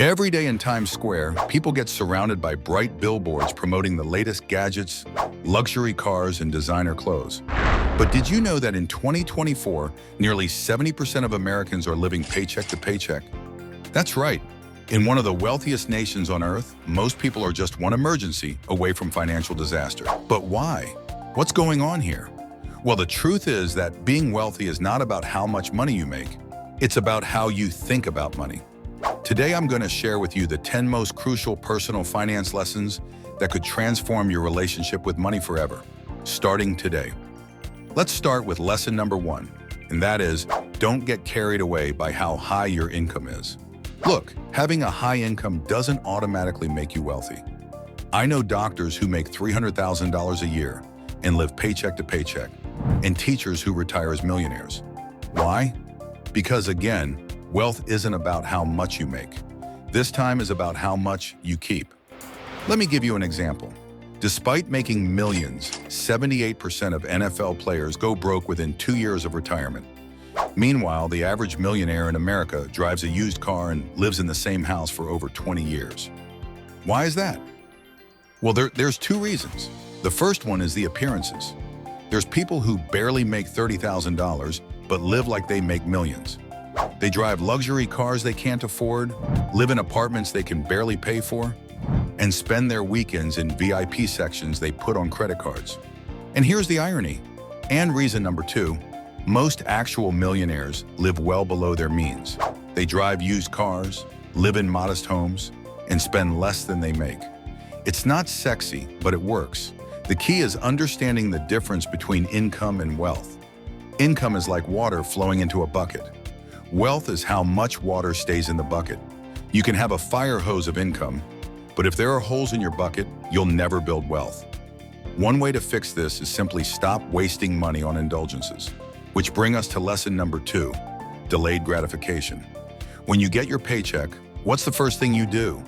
Every day in Times Square, people get surrounded by bright billboards promoting the latest gadgets, luxury cars, and designer clothes. But did you know that in 2024, nearly 70% of Americans are living paycheck to paycheck? That's right. In one of the wealthiest nations on earth, most people are just one emergency away from financial disaster. But why? What's going on here? Well, the truth is that being wealthy is not about how much money you make. It's about how you think about money. Today, I'm going to share with you the 10 most crucial personal finance lessons that could transform your relationship with money forever, starting today. Let's start with lesson number 1, and that is, don't get carried away by how high your income is. Look, having a high income doesn't automatically make you wealthy. I know doctors who make $300,000 a year and live paycheck to paycheck, and teachers who retire as millionaires. Why? Because again, wealth isn't about how much you make. This time is about how much you keep. Let me give you an example. Despite making millions, 78% of NFL players go broke within 2 years of retirement. Meanwhile, the average millionaire in America drives a used car and lives in the same house for over 20 years. Why is that? Well, there's 2 reasons. The first one is the appearances. There's people who barely make $30,000 but live like they make millions. They drive luxury cars they can't afford, live in apartments they can barely pay for, and spend their weekends in VIP sections they put on credit cards. And here's the irony, and reason number 2, most actual millionaires live well below their means. They drive used cars, live in modest homes, and spend less than they make. It's not sexy, but it works. The key is understanding the difference between income and wealth. Income is like water flowing into a bucket. Wealth is how much water stays in the bucket. You can have a fire hose of income, but if there are holes in your bucket, you'll never build wealth. One way to fix this is simply stop wasting money on indulgences, which bring us to lesson number 2, delayed gratification. When you get your paycheck, what's the first thing you do?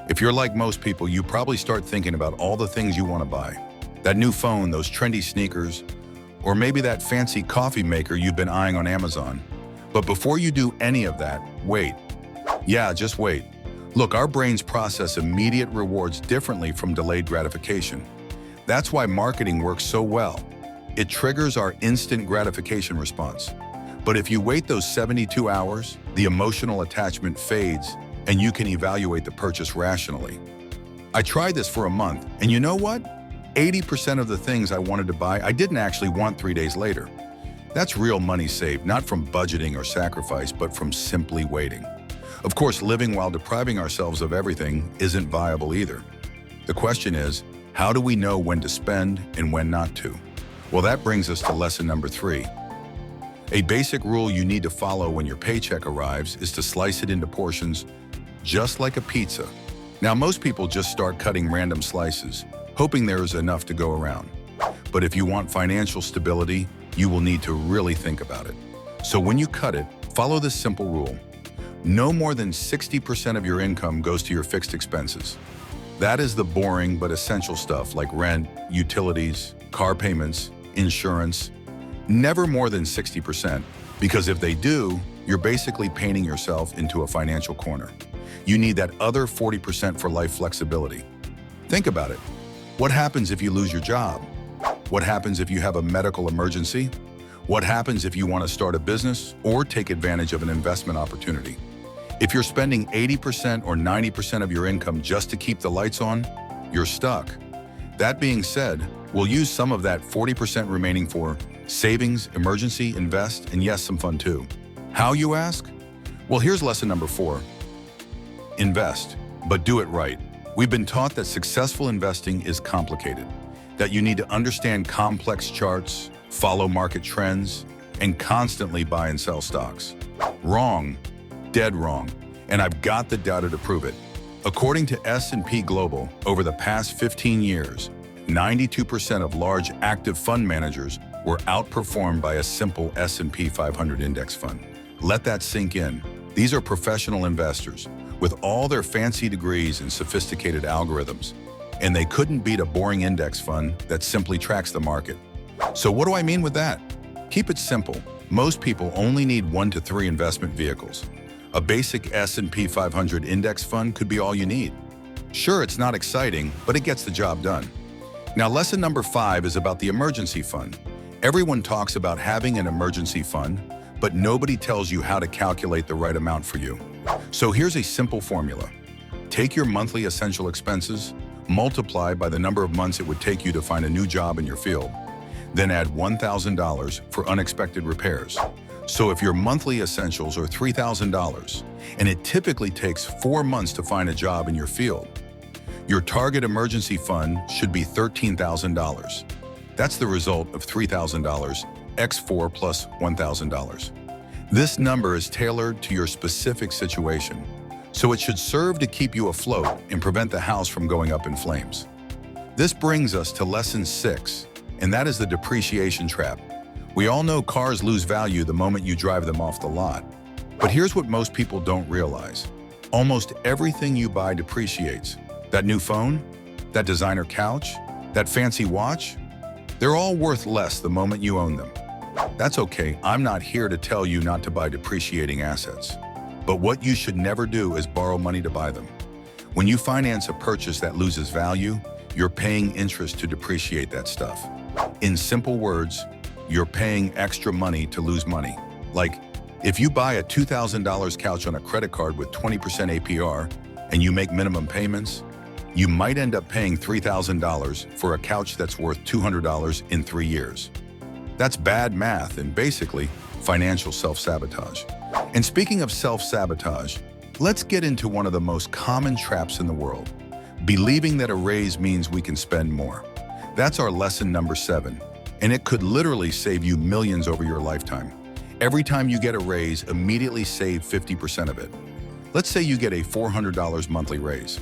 If you're like most people, you probably start thinking about all the things you want to buy. That new phone, those trendy sneakers, or maybe that fancy coffee maker you've been eyeing on Amazon. But before you do any of that, wait. Yeah, just wait. Look, our brains process immediate rewards differently from delayed gratification. That's why marketing works so well. It triggers our instant gratification response. But if you wait those 72 hours, the emotional attachment fades and you can evaluate the purchase rationally. I tried this for a month, and you know what? 80% of the things I wanted to buy, I didn't actually want 3 days later. That's real money saved, not from budgeting or sacrifice, but from simply waiting. Of course, living while depriving ourselves of everything isn't viable either. The question is, how do we know when to spend and when not to? Well, that brings us to lesson number 3. A basic rule you need to follow when your paycheck arrives is to slice it into portions, just like a pizza. Now, most people just start cutting random slices, hoping there is enough to go around. But if you want financial stability, you will need to really think about it. So when you cut it, follow this simple rule. No more than 60% of your income goes to your fixed expenses. That is the boring but essential stuff like rent, utilities, car payments, insurance. Never more than 60%, because if they do, you're basically painting yourself into a financial corner. You need that other 40% for life flexibility. Think about it. What happens if you lose your job? What happens if you have a medical emergency? What happens if you want to start a business or take advantage of an investment opportunity? If you're spending 80% or 90% of your income just to keep the lights on, you're stuck. That being said, we'll use some of that 40% remaining for savings, emergency, invest, and yes, some fun too. How, you ask? Well, here's lesson number 4. Invest, but do it right. We've been taught that successful investing is complicated, that you need to understand complex charts, follow market trends, and constantly buy and sell stocks. Wrong, dead wrong, and I've got the data to prove it. According to S&P Global, over the past 15 years, 92% of large active fund managers were outperformed by a simple S&P 500 index fund. Let that sink in. These are professional investors with all their fancy degrees and sophisticated algorithms, and they couldn't beat a boring index fund that simply tracks the market. So what do I mean with that? Keep it simple. Most people only need 1 to 3 investment vehicles. A basic S&P 500 index fund could be all you need. Sure, it's not exciting, but it gets the job done. Now, lesson number 5 is about the emergency fund. Everyone talks about having an emergency fund, but nobody tells you how to calculate the right amount for you. So here's a simple formula. Take your monthly essential expenses, multiply by the number of months it would take you to find a new job in your field, then add $1,000 for unexpected repairs. So if your monthly essentials are $3,000, and it typically takes 4 months to find a job in your field, your target emergency fund should be $13,000. That's the result of $3,000 x 4 plus $1,000. This number is tailored to your specific situation, so it should serve to keep you afloat and prevent the house from going up in flames. This brings us to lesson 6, and that is the depreciation trap. We all know cars lose value the moment you drive them off the lot. But here's what most people don't realize. Almost everything you buy depreciates. That new phone, that designer couch, that fancy watch, they're all worth less the moment you own them. That's okay, I'm not here to tell you not to buy depreciating assets. But what you should never do is borrow money to buy them. When you finance a purchase that loses value, you're paying interest to depreciate that stuff. In simple words, you're paying extra money to lose money. Like, if you buy a $2,000 couch on a credit card with 20% APR and you make minimum payments, you might end up paying $3,000 for a couch that's worth $200 in 3 years. That's bad math and basically financial self-sabotage. And speaking of self-sabotage, let's get into one of the most common traps in the world: believing that a raise means we can spend more. That's our lesson number 7, and it could literally save you millions over your lifetime. Every time you get a raise, immediately save 50% of it. Let's say you get a $400 monthly raise.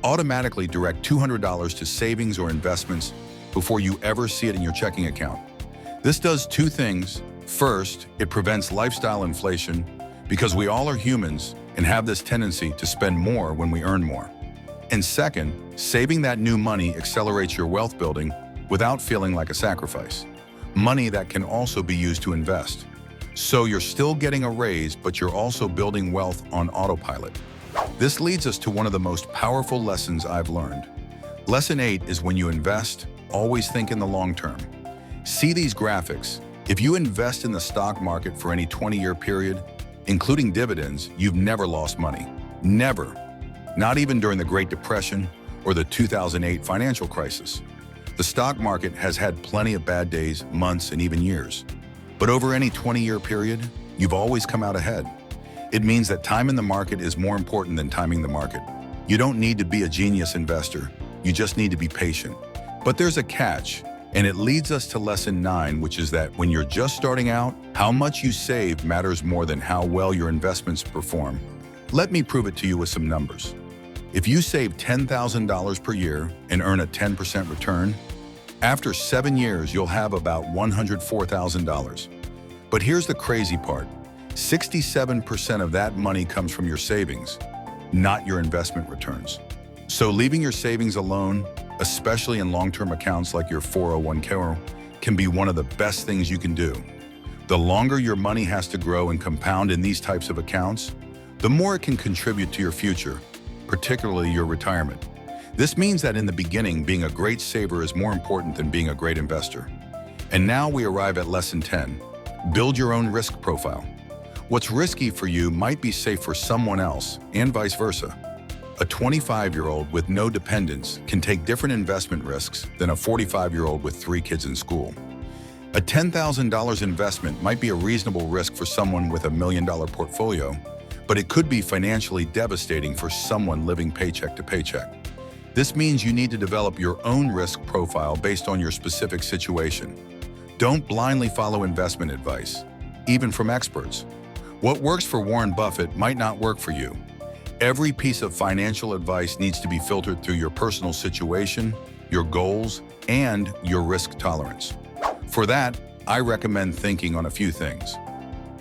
Automatically direct $200 to savings or investments before you ever see it in your checking account. This does 2 things. First, it prevents lifestyle inflation because we all are humans and have this tendency to spend more when we earn more. And second, saving that new money accelerates your wealth building without feeling like a sacrifice. Money that can also be used to invest. So you're still getting a raise, but you're also building wealth on autopilot. This leads us to one of the most powerful lessons I've learned. Lesson 8 is when you invest, always think in the long term. See these graphics. If you invest in the stock market for any 20-year period, including dividends, you've never lost money. Never. Not even during the Great Depression or the 2008 financial crisis. The stock market has had plenty of bad days, months, and even years. But over any 20-year period, you've always come out ahead. It means that time in the market is more important than timing the market. You don't need to be a genius investor. You just need to be patient. But there's a catch, and it leads us to lesson 9, which is that when you're just starting out, how much you save matters more than how well your investments perform. Let me prove it to you with some numbers. If you save $10,000 per year and earn a 10% return, after 7 years, you'll have about $104,000. But here's the crazy part. 67% of that money comes from your savings, not your investment returns. So leaving your savings alone, especially in long-term accounts like your 401k, can be one of the best things you can do. The longer your money has to grow and compound in these types of accounts, the more it can contribute to your future, particularly your retirement. This means that in the beginning, being a great saver is more important than being a great investor. And now we arrive at lesson 10. Build your own risk profile. What's risky for you might be safe for someone else, and vice versa. A 25-year-old with no dependents can take different investment risks than a 45-year-old with 3 kids in school. A $10,000 investment might be a reasonable risk for someone with $1 million portfolio, but it could be financially devastating for someone living paycheck to paycheck. This means you need to develop your own risk profile based on your specific situation. Don't blindly follow investment advice, even from experts. What works for Warren Buffett might not work for you. Every piece of financial advice needs to be filtered through your personal situation, your goals, and your risk tolerance. For that, I recommend thinking on a few things.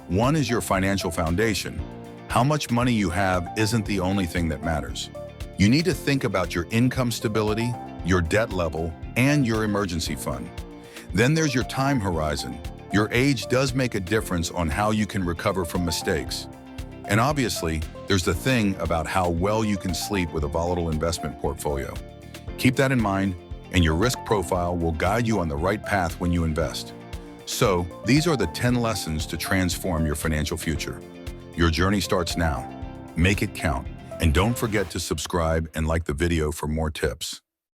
One is your financial foundation. How much money you have isn't the only thing that matters. You need to think about your income stability, your debt level, and your emergency fund. Then there's your time horizon. Your age does make a difference on how you can recover from mistakes. And obviously, there's the thing about how well you can sleep with a volatile investment portfolio. Keep that in mind, and your risk profile will guide you on the right path when you invest. So, these are the 10 lessons to transform your financial future. Your journey starts now. Make it count. And don't forget to subscribe and like the video for more tips.